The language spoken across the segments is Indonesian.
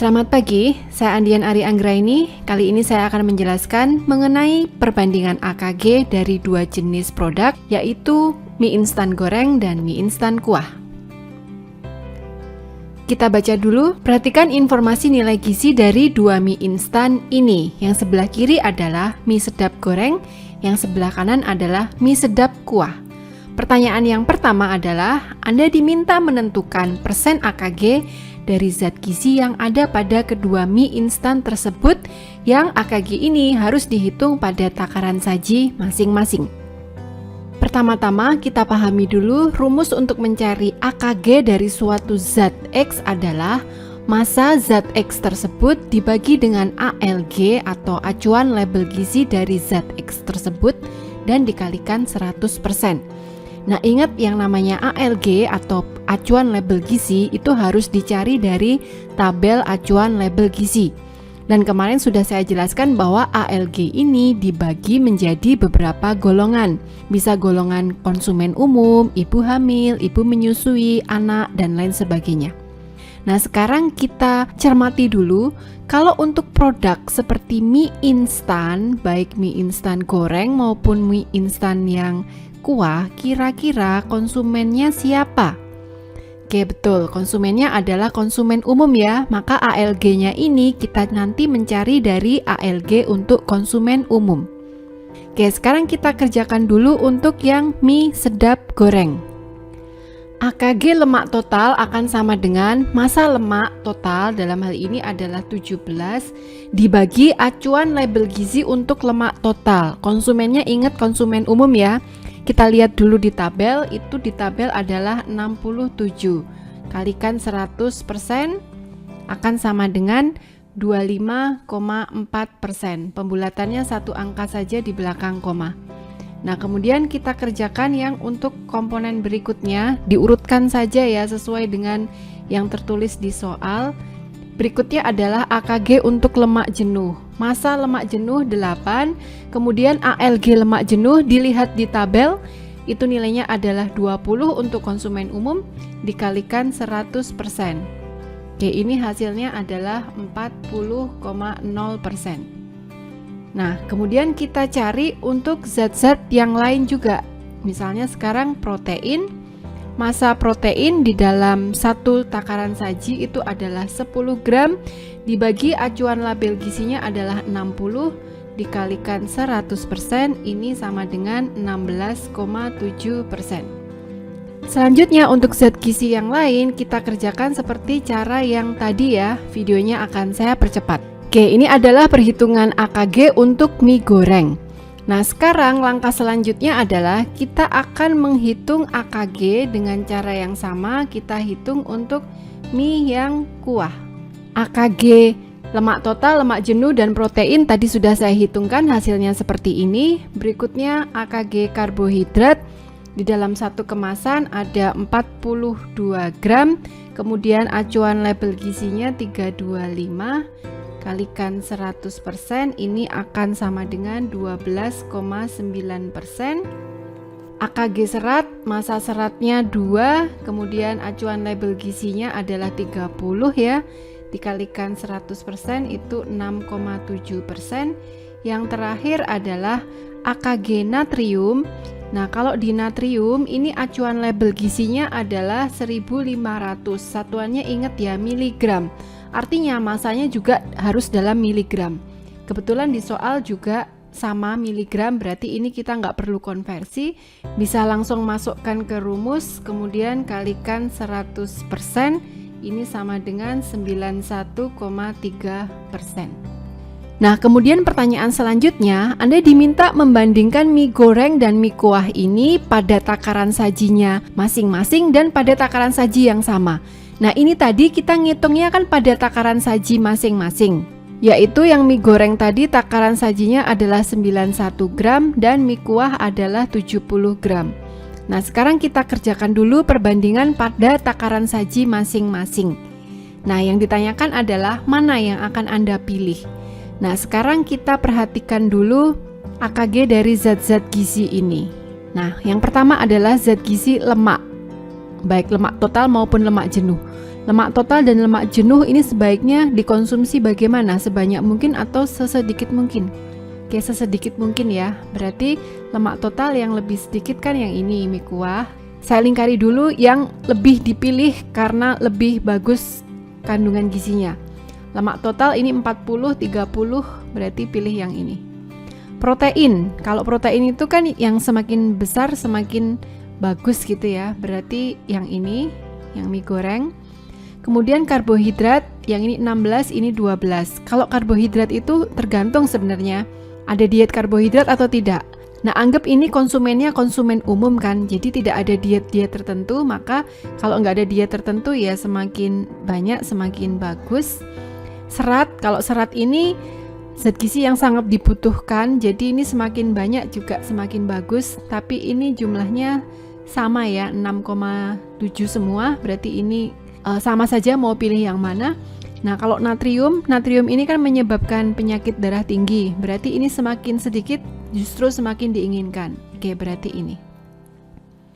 Selamat pagi, saya Andian Ari Anggraini. Kali ini saya akan menjelaskan mengenai perbandingan AKG dari dua jenis produk, yaitu mie instan goreng dan mie instan kuah. Kita baca dulu, perhatikan informasi nilai gizi dari dua mie instan ini. Yang sebelah kiri adalah mie sedap goreng, yang sebelah kanan adalah mie sedap kuah. Pertanyaan yang pertama adalah, Anda diminta menentukan persen AKG dari zat gizi yang ada pada kedua mie instan tersebut, yang AKG ini harus dihitung pada takaran saji masing-masing. Pertama-tama kita pahami dulu rumus untuk mencari AKG dari suatu zat X adalah massa zat X tersebut dibagi dengan ALG atau acuan label gizi dari zat X tersebut dan dikalikan 100%. Nah, ingat yang namanya ALG atau acuan label gizi itu harus dicari dari tabel acuan label gizi. Dan kemarin sudah saya jelaskan bahwa ALG ini dibagi menjadi beberapa golongan. Bisa golongan konsumen umum, ibu hamil, ibu menyusui, anak, dan lain sebagainya. Nah, sekarang kita cermati dulu, kalau untuk produk seperti mie instan, baik mie instan goreng maupun mie instan yang kuah, kira-kira konsumennya siapa? Oke, betul, konsumennya adalah konsumen umum ya, maka ALG-nya ini kita nanti mencari dari ALG untuk konsumen umum. Oke, sekarang kita kerjakan dulu untuk yang mie sedap goreng. AKG lemak total akan sama dengan massa lemak total, dalam hal ini adalah 17, dibagi acuan label gizi untuk lemak total. Konsumennya ingat konsumen umum ya. Kita lihat dulu di tabel, itu di tabel adalah 67. Kalikan 100% akan sama dengan 25,4%. Pembulatannya satu angka saja di belakang koma. Nah, kemudian kita kerjakan yang untuk komponen berikutnya, diurutkan saja ya sesuai dengan yang tertulis di soal. Berikutnya adalah AKG untuk lemak jenuh. Massa lemak jenuh 8, kemudian ALG lemak jenuh dilihat di tabel, itu nilainya adalah 20 untuk konsumen umum dikalikan 100%. Oke, ini hasilnya adalah 40,0%. Nah, kemudian kita cari untuk zat-zat yang lain juga. Misalnya sekarang protein. Massa protein di dalam satu takaran saji itu adalah 10 gram, dibagi acuan label gizinya adalah 60, dikalikan 100%, ini sama dengan 16,7%. Selanjutnya untuk zat gizi yang lain kita kerjakan seperti cara yang tadi ya, videonya akan saya percepat. Oke, ini adalah perhitungan AKG untuk mie goreng. Nah, sekarang langkah selanjutnya adalah kita akan menghitung AKG dengan cara yang sama, kita hitung untuk mie yang kuah. AKG lemak total, lemak jenuh, dan protein tadi sudah saya hitungkan, hasilnya seperti ini. Berikutnya AKG karbohidrat, di dalam satu kemasan ada 42 gram, kemudian acuan label gizinya 325, kalikan 100%, ini akan sama dengan 12,9%. AKG serat, massa seratnya 2, kemudian acuan label gizinya adalah 30 ya, dikalikan 100% itu 6,7%. Yang terakhir adalah AKG natrium. Nah, kalau di natrium ini acuan label gizinya adalah 1500, satuannya ingat ya, miligram. Artinya masanya juga harus dalam miligram. Kebetulan di soal juga sama miligram, berarti ini kita nggak perlu konversi, bisa langsung masukkan ke rumus, kemudian kalikan 100%, ini sama dengan 91,3%. Nah, kemudian pertanyaan selanjutnya, Anda diminta membandingkan mie goreng dan mie kuah ini pada takaran sajinya masing-masing dan pada takaran saji yang sama. Nah, ini tadi kita ngitungnya kan pada takaran saji masing-masing, yaitu yang mie goreng tadi takaran sajinya adalah 91 gram dan mie kuah adalah 70 gram. Nah, sekarang kita kerjakan dulu perbandingan pada takaran saji masing-masing. Nah, yang ditanyakan adalah mana yang akan Anda pilih. Nah, sekarang kita perhatikan dulu AKG dari zat-zat gizi ini. Nah, yang pertama adalah zat gizi lemak, baik lemak total maupun lemak jenuh. Lemak total dan lemak jenuh ini sebaiknya dikonsumsi bagaimana? Sebanyak mungkin atau sesedikit mungkin? Oke, sesedikit mungkin ya. Berarti lemak total yang lebih sedikit kan yang ini, mie kuah. Saya lingkari dulu yang lebih dipilih karena lebih bagus kandungan gizinya. Lemak total ini 40, 30, berarti pilih yang ini. Protein, kalau protein itu kan yang semakin besar semakin bagus gitu ya. Berarti yang ini, yang mie goreng. Kemudian karbohidrat, yang ini 16, ini 12. Kalau karbohidrat itu tergantung sebenarnya, ada diet karbohidrat atau tidak. Nah, anggap ini konsumennya konsumen umum kan, jadi tidak ada diet-diet tertentu, maka kalau nggak ada diet tertentu ya semakin banyak semakin bagus. Serat, kalau serat ini zat gizi yang sangat dibutuhkan, jadi ini semakin banyak juga semakin bagus, tapi ini jumlahnya sama ya, 6,7 semua, berarti ini sama saja mau pilih yang mana. Nah, kalau natrium ini kan menyebabkan penyakit darah tinggi, berarti ini semakin sedikit justru semakin diinginkan. Oke, berarti ini.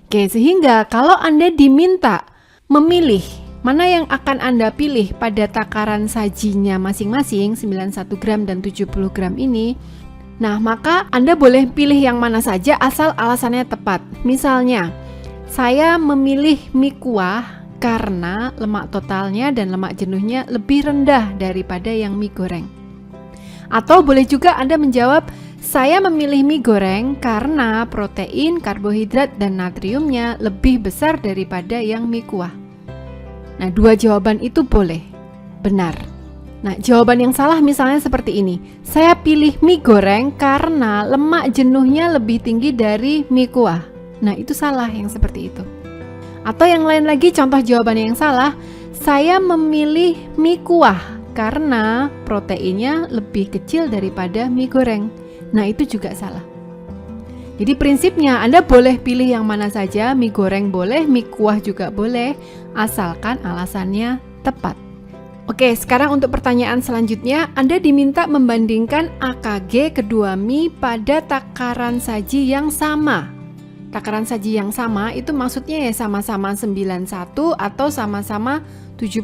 Oke, sehingga kalau Anda diminta memilih mana yang akan Anda pilih pada takaran sajinya masing-masing 91 gram dan 70 gram ini, nah maka Anda boleh pilih yang mana saja asal alasannya tepat. Misalnya, saya memilih mie kuah karena lemak totalnya dan lemak jenuhnya lebih rendah daripada yang mie goreng. Atau boleh juga Anda menjawab, saya memilih mie goreng karena protein, karbohidrat, dan natriumnya lebih besar daripada yang mie kuah. Nah, dua jawaban itu boleh, benar. Nah, jawaban yang salah misalnya seperti ini, saya pilih mie goreng karena lemak jenuhnya lebih tinggi dari mie kuah. Nah, itu salah yang seperti itu. Atau yang lain lagi, contoh jawaban yang salah, saya memilih mie kuah karena proteinnya lebih kecil daripada mie goreng. Nah, itu juga salah. Jadi prinsipnya Anda boleh pilih yang mana saja, mie goreng boleh, mie kuah juga boleh, asalkan alasannya tepat. Oke, sekarang untuk pertanyaan selanjutnya, Anda diminta membandingkan AKG kedua mie pada takaran saji yang sama. Takaran saji yang sama itu maksudnya ya sama-sama 91 atau sama-sama 70.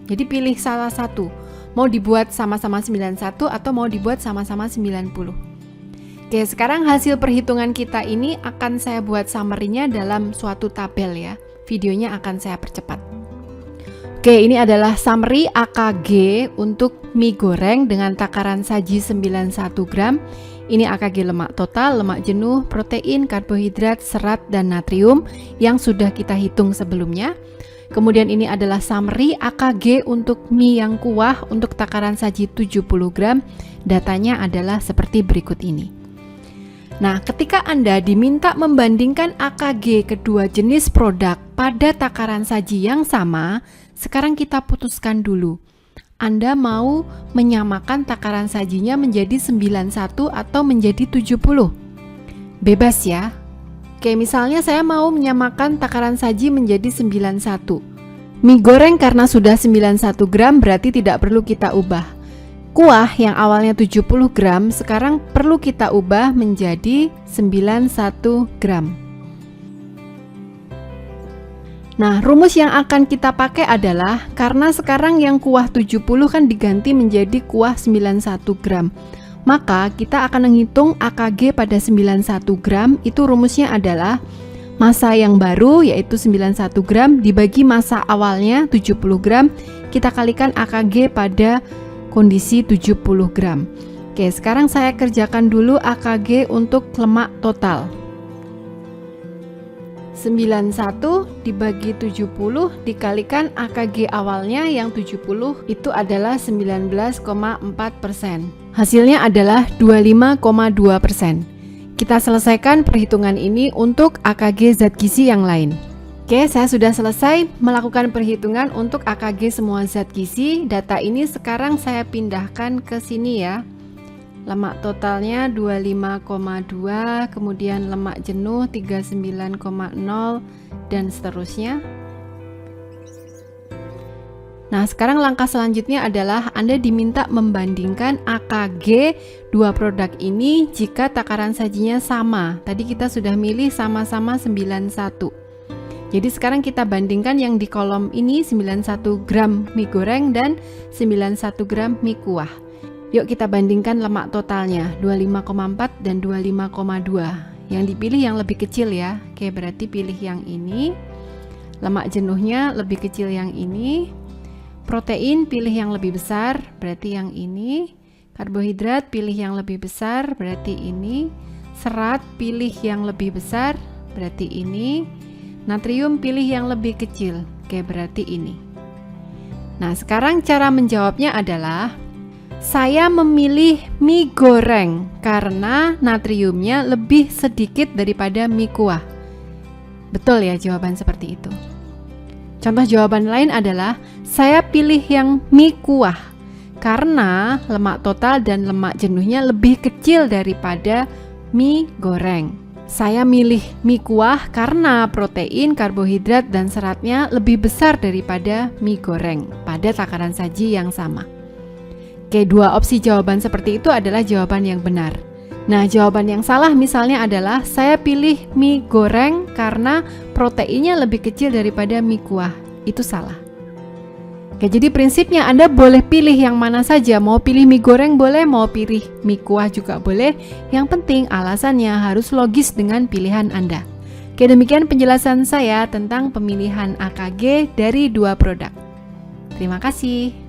Jadi pilih salah satu. Mau dibuat sama-sama 91 atau mau dibuat sama-sama 90. Oke, sekarang hasil perhitungan kita ini akan saya buat summary-nya dalam suatu tabel ya. Videonya akan saya percepat. Oke, ini adalah summary AKG untuk mie goreng dengan takaran saji 91 gram. Ini AKG lemak total, lemak jenuh, protein, karbohidrat, serat, dan natrium yang sudah kita hitung sebelumnya. Kemudian ini adalah summary AKG untuk mie yang kuah untuk takaran saji 70 gram. Datanya adalah seperti berikut ini. Nah, ketika Anda diminta membandingkan AKG kedua jenis produk pada takaran saji yang sama, sekarang kita putuskan dulu. Anda mau menyamakan takaran sajinya menjadi 91 atau menjadi 70? Bebas ya. Oke, misalnya saya mau menyamakan takaran saji menjadi 91. Mie goreng karena sudah 91 gram berarti tidak perlu kita ubah. Kuah yang awalnya 70 gram sekarang perlu kita ubah menjadi 91 gram. Nah, rumus yang akan kita pakai adalah karena sekarang yang kuah 70 kan diganti menjadi kuah 91 gram. Maka kita akan menghitung AKG pada 91 gram, itu rumusnya adalah massa yang baru yaitu 91 gram dibagi massa awalnya 70 gram, kita kalikan AKG pada kondisi 70 gram. Oke, sekarang saya kerjakan dulu AKG untuk lemak total. 91 dibagi 70 dikalikan AKG awalnya yang 70 itu adalah 19,4%. Hasilnya adalah 25,2%. Kita selesaikan perhitungan ini untuk AKG zat gizi yang lain. Oke, saya sudah selesai melakukan perhitungan untuk AKG semua zat gizi. Data ini sekarang saya pindahkan ke sini ya. Lemak totalnya 25,2, kemudian lemak jenuh 39,0 dan seterusnya. Nah, sekarang langkah selanjutnya adalah Anda diminta membandingkan AKG dua produk ini jika takaran sajinya sama. Tadi kita sudah milih sama-sama 91. Jadi sekarang kita bandingkan yang di kolom ini 91 gram mie goreng dan 91 gram mie kuah. Yuk kita bandingkan lemak totalnya 25,4 dan 25,2. Yang dipilih yang lebih kecil ya. Oke, berarti pilih yang ini. Lemak jenuhnya lebih kecil yang ini. Protein pilih yang lebih besar, berarti yang ini. Karbohidrat pilih yang lebih besar, berarti ini. Serat pilih yang lebih besar, berarti ini. Natrium pilih yang lebih kecil, oke berarti ini. Nah sekarang cara menjawabnya adalah saya memilih mie goreng karena natriumnya lebih sedikit daripada mie kuah. Betul ya jawaban seperti itu. Contoh jawaban lain adalah saya pilih yang mie kuah karena lemak total dan lemak jenuhnya lebih kecil daripada mie goreng. Saya milih mie kuah karena protein, karbohidrat, dan seratnya lebih besar daripada mie goreng pada takaran saji yang sama. Oke, dua opsi jawaban seperti itu adalah jawaban yang benar. Nah, jawaban yang salah misalnya adalah saya pilih mie goreng karena proteinnya lebih kecil daripada mie kuah. Itu salah. Oke, jadi prinsipnya Anda boleh pilih yang mana saja, mau pilih mie goreng boleh, mau pilih mie kuah juga boleh. Yang penting alasannya harus logis dengan pilihan Anda. Oke, demikian penjelasan saya tentang pemilihan AKG dari dua produk. Terima kasih.